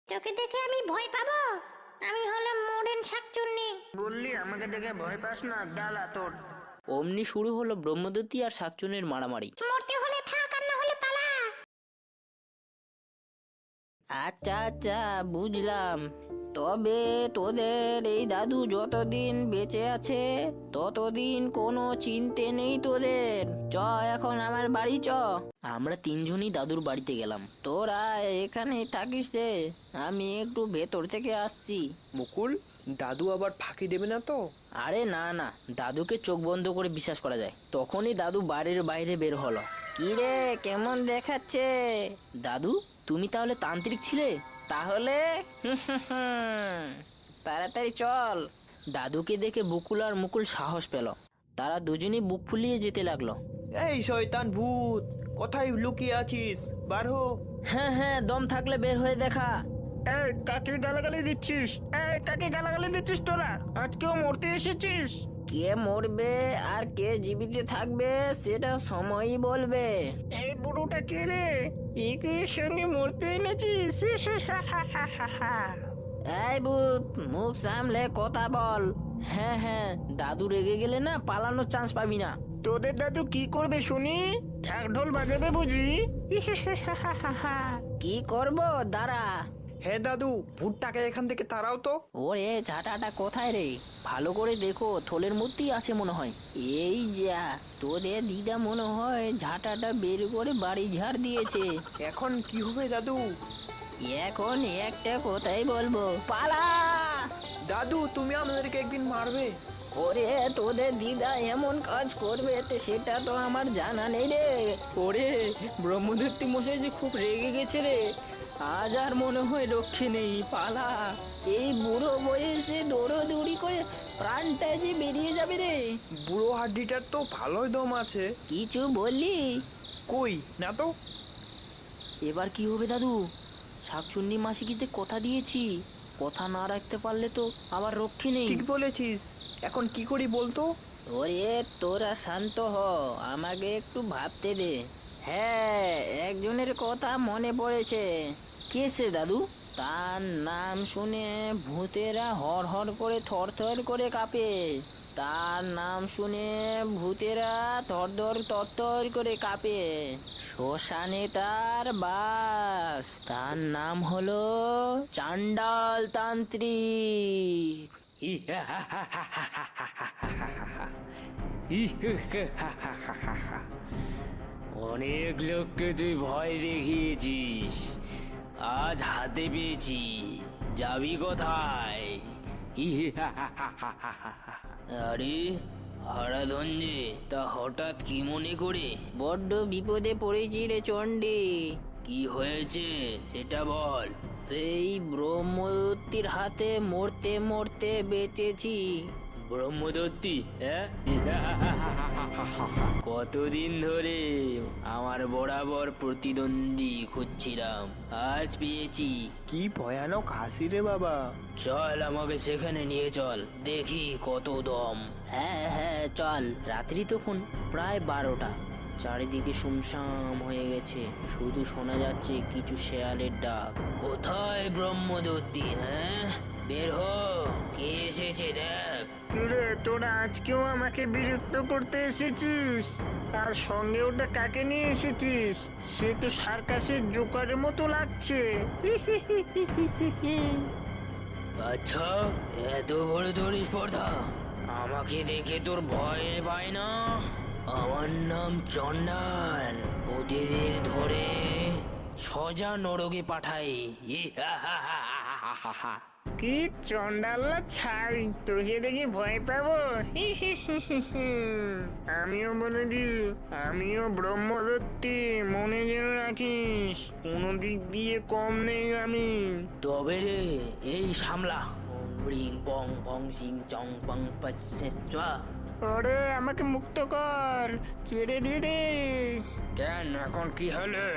তোকে দেখে আমি ভয় পাবো? আমি হলাম মডার্ন শাকচুন্নি। বললি আমাকে দেখে ভয় পাস না, দাঁড়া তোর। অমনি শুরু হলো ব্রহ্মদত্তি আর শাকচুন্নির মারামারি। মরতে হলে থাক আর না হলে পালা। আচ্ছা আচ্ছা, বুঝলাম। তবে তোদের এই দাদু যতদিন বেঁচে আছে ততদিন কোনো চিন্তে নেই তোদের। চ এখন আমার বাড়ি চ। আমরা তিনজনই দাদুর বাড়িতে গেলাম। তোরা এখানে থাকিস রে, আমি একটু ভেতর থেকে আসছি। মুকুল, দাদু আবার ফাঁকি দেবে না তো? আরে না না, দাদুকে চোখ বন্ধ করে বিশ্বাস করা যায়। তখনই দাদু বাড়ির বাইরে বের হলো। কি রে, কেমন দেখাচ্ছে? দাদু, তুমি তাহলে তান্ত্রিক ছিলে? তাহলে তাড়াতাড়ি চল। দাদুকে দেখে বকুল আর মুকুল সাহস পেল। তারা দুজনেই বুক ফুলিয়ে যেতে লাগলো। এই শয়তান ভূত, কোথায় লুকিয়ে আছিস? বার হো। হ্যাঁ হ্যাঁ, দম থাকলে বের হয়ে দেখা। এই কাকে গালাগালি দিচ্ছিস? কাকে গালাগালি দিচ্ছিস তোরা? আজকেও মরতে এসেছিস? কে মরবে আর কে জীবিত থাকবে সেটা সময়ই বলবে। এই বুড়োটা কে রে? একে সঙ্গে মরতে এনেছিস? এই ভূত, মুখ সামলে কথা বল। হ্যাঁ হ্যাঁ, দাদু রেগে গেলে না পালানোর চান্স পাবি না। তোদের দাদু কি করবে শুনি? ঢাক ঢোল বাজাবে বুঝি? কি করব, দাঁড়া। হ্যাঁ দাদু, ভূতটাকে এখান থেকে তাড়াও তো। ওরে ঝাঁটাটা কোথায় রে? ভালো করে দেখো, থলের মধ্যেই আছে মনে হয়। এই যা, তোদের দিদা মনে হয় ঝাঁটাটা বের করে বাড়ি ঝাড় দিয়েছে। এখন কি হবে দাদু? এখন একটা কথাই বলবো, পালা। দাদু, তুমি আমাদেরকে একদিন মারবে। ওরে তোদের দিদা এমন কাজ করবে সেটা তো আমার জানা নেই রে। ওরে, ব্রহ্মদত্তি মশাই যে খুব রেগে গেছে রে। আজ আর মনে হয় রক্ষে নেই, পালা। এই বুড়ো বয়সে দৌড়োদৌড়ি করে প্রাণটা যে বেরিয়ে যাবে রে। বুড়ো হাড্ডিটার তো ভালোই দম আছে। কিছু বললি? কই না তো। এবার কি হবে দাদু? শাকচুন্নি মাসিকিতে কথা দিয়েছি, কথা না রাখতে পারলে তো আবার রক্ষে নেই। ঠিক বলেছিস, এখন কি করি বলতো? ওরে তোরা শান্ত হ, আমাকে একটু ভাবতে দে। হ্যাঁ, একজনের কথা মনে পড়েছে। কে সে দাদু? তার নাম শুনে ভূতেরা হর হর করে থর থর করে কাঁপে। তার নাম শুনে ভূতেরা থরথর তরতর করে কাঁপে। শ্মশানে তার বাস। তার নাম হলো চাণ্ডাল তান্ত্রিক। অনেক লোককে তুই ভয় দেখিয়েছিস, আজ হাতে পেয়েছি। যাবি কোথায়? আরে হারাধনজি, তা হঠাৎ কি মনে করে? বড্ড বিপদে পড়েছি রে চণ্ডী। কি হয়েছে সেটা বল। সেই ব্রহ্মদত্তির হাতে মরতে মরতে বেঁচেছি। ব্রহ্মদত্তি? কতদিন ধরে আমার বরাবর প্রতিদ্বন্দ্বী খুঁজছিলাম, আজ পেয়েছি। কি ভয়ানক হাসি রে বাবা। চল আমাকে সেখানে নিয়ে চল, দেখি কত দম। হ্যাঁ হ্যাঁ চল। রাত্রি তখন প্রায় 12টা। চারিদিকে শুমশাম হয়ে গেছে, শুধু শোনা যাচ্ছে কিছু শেয়ালের ডাক। কোথায় ব্রহ্মদত্তি? হ্যাঁ, বের হ, কে এসেছে দেখ। কিরে, তোরা আজকেও আমাকে বিরক্ত করতে এসেছিস? আর সঙ্গে ওটা কাকে নিয়ে এসেছিস? সে তো সার্কাসের জোকারের মতো লাগছে। আচ্ছা, এত বড় তোর স্পর্ধা, আমাকে দেখে তোর ভয় পায় না? আমার নাম চণ্ডাল, প্রতিদিন ধরে সোজা নরকে পাঠাই। কি চন্ডাল্লা ছাই, তোকে দেখে ভয় পাবো? আমিও বলে দি, আমিও ব্রহ্মদত্তি, মনে যেন রাখিস। কোনো দিক দিয়ে কম নেই আমি। তবে রে, এই সামলা। ওম রিং পং পং সিং চং পং পা। ওরে, আমাকে মুক্ত কর, ছেড়ে দে রে। কেন, এখন কি হলো?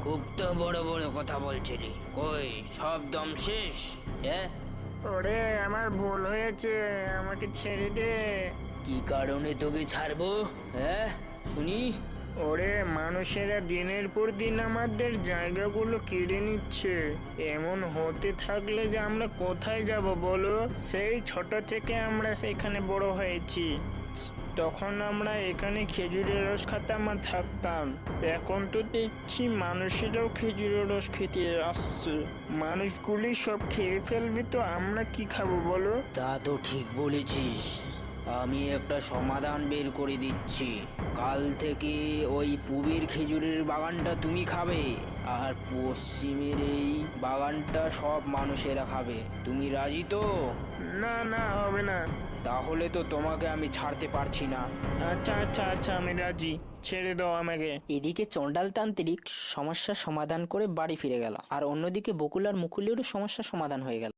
খুব তো বড় বড় কথা বলছিলি, কই সব দম শেষ? হ্যাঁ, ওরে, আমার ভুল হয়েছে, আমাকে ছেড়ে দে। কি কারণে তোকে ছাড়বো? হ্যাঁ শুনি। ওরে, মানুষেরা দিনের পর দিন আমাদের জায়গাগুলো কেড়ে নিচ্ছে। এমন হতে থাকলে যে আমরা কোথায় যাব বলো? সেই ছোট থেকে আমরা সেখানে বড় হয়েছি। তখন আমরা এখানে খেজুরের রস খেতাম আর থাকতাম। এখন তো দেখছি মানুষেরাও খেজুরের রস খেতে আসছে। মানুষগুলি সব খেয়ে ফেলবে, তো আমরা কি খাবো বলো? তা তো ঠিক বলেছিস। আমি একটা সমাধান বের করে দিচ্ছি। কাল থেকে ওই পূবের খেজুরের বাগানটা তুমি খাবে, আর পশ্চিমের এই বাগানটা সব মানুষেরা খাবে। তুমি রাজি তো? না না, হবে না। তাহলে তো তোমাকে আমি ছাড়তে পারছি না। আচ্ছা আচ্ছা আচ্ছা, আমি রাজি, ছেড়ে দাও আমাকে। এদিকে চণ্ডালতান্ত্রিক সমস্যার সমাধান করে বাড়ি ফিরে গেল, আর অন্যদিকে বকুল আর মুকুলেরও সমস্যার সমাধান হয়ে গেল।